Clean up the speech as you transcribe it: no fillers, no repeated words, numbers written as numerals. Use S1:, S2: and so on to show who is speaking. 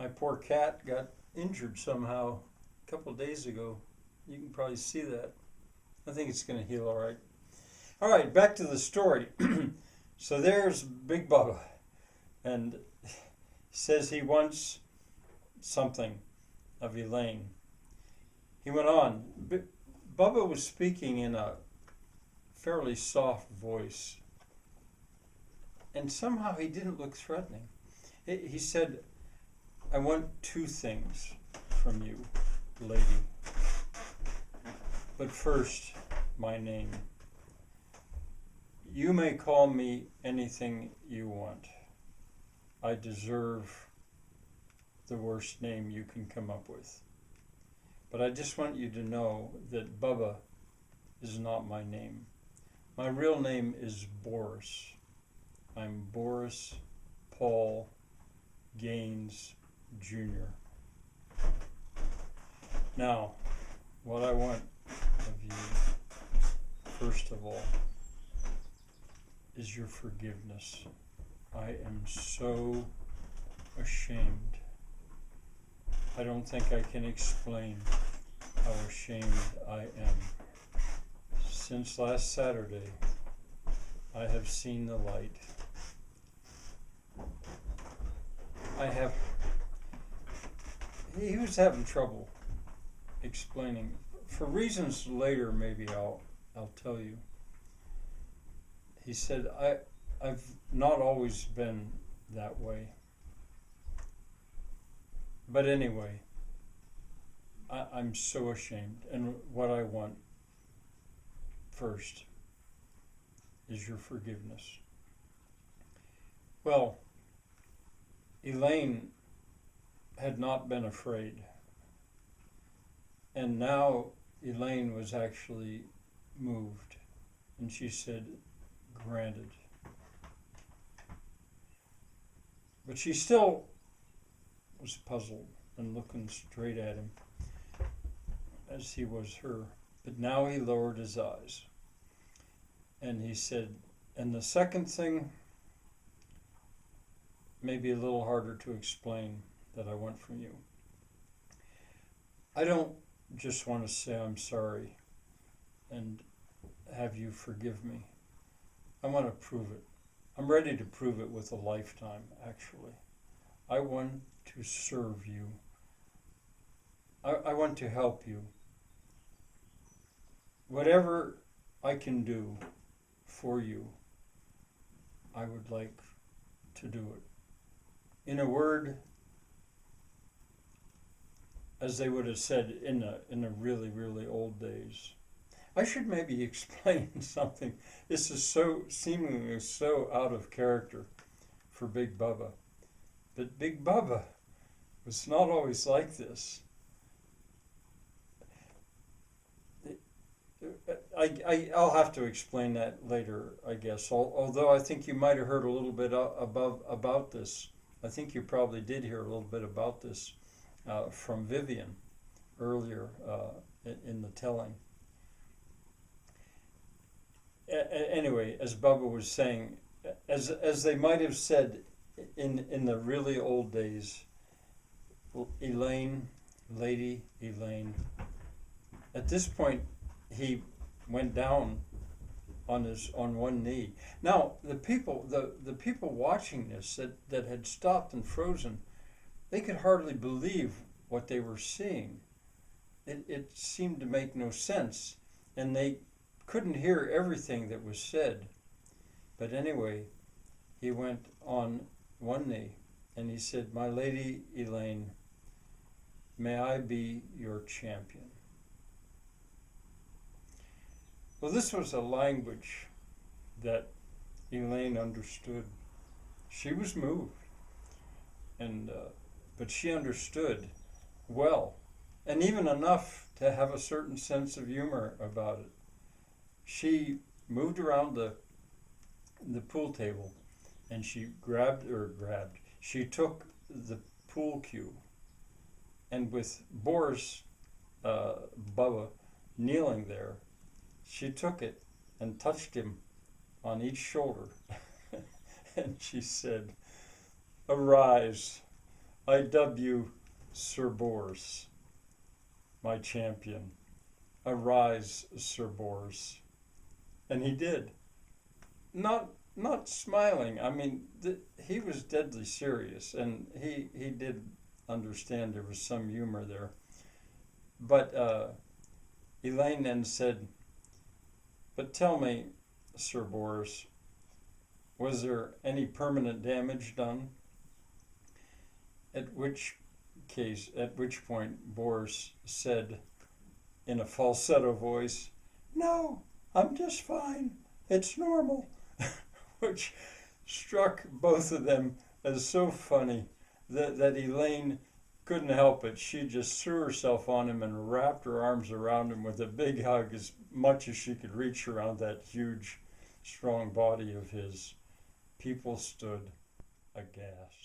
S1: My poor cat got injured somehow a couple of days ago. You can probably see that. I think it's going to heal all right. All right, back to the story. So there's Big Bubba, and he says he wants something of Elaine. He went on. Bubba was speaking in a fairly soft voice, and somehow he didn't look threatening. He said, I want two things from you, lady. But first, my name. You may call me anything you want. I deserve the worst name you can come up with. But I just want you to know that Bubba is not my name. My real name is Boris. I'm Boris Paul Gaines Jr. Now, what I want of you, first of all, is your forgiveness. I am so ashamed. I don't think I can explain how ashamed I am. Since last Saturday, I have seen the light. He was having trouble explaining. For reasons later, maybe I'll tell you. He said, I've not always been that way. But anyway, I'm so ashamed. And what I want first is your forgiveness. Well, Elaine had not been afraid. And now Elaine was actually moved. And she said, granted. But she still was puzzled and looking straight at him as he was her. But now he lowered his eyes. And he said, and the second thing may be a little harder to explain that I want from you. I don't just want to say I'm sorry and have you forgive me. I want to prove it. I'm ready to prove it with a lifetime, actually. I want to serve you. I want to help you. Whatever I can do for you, I would like to do it. In a word, as they would have said in the really, really old days. I should maybe explain something. This is so seemingly so out of character for Big Bubba. But Big Bubba was not always like this. I'll have to explain that later, I guess. Although I think you might have heard a little bit about this. I think you probably did hear a little bit about this from Vivian earlier in the telling. Anyway, as Bubba was saying, as they might have said in the really old days, Elaine, Lady Elaine. At this point, he went down on one knee. Now the people watching this that had stopped and frozen, they could hardly believe what they were seeing. It seemed to make no sense, and they couldn't hear everything that was said. But anyway, he went on one knee and he said, my lady Elaine, may I be your champion. Well, this was a language that Elaine understood. She was moved, but she understood well, and even enough to have a certain sense of humor about it. She moved around the pool table, and she she took the pool cue, and with Boris, Bubba, kneeling there, she took it and touched him on each shoulder. And she said, arise, I dub you Sir Boris, my champion. Arise, Sir Boris. And he did. Not smiling. I mean, he was deadly serious, and he did understand there was some humor there. But Elaine then said, "But tell me, Sir Boris, was there any permanent damage done?" At which point Boris said in a falsetto voice, "No, I'm just fine. It's normal," which struck both of them as so funny that Elaine couldn't help it. She just threw herself on him and wrapped her arms around him with a big hug, as much as she could reach around that huge, strong body of his. People stood aghast.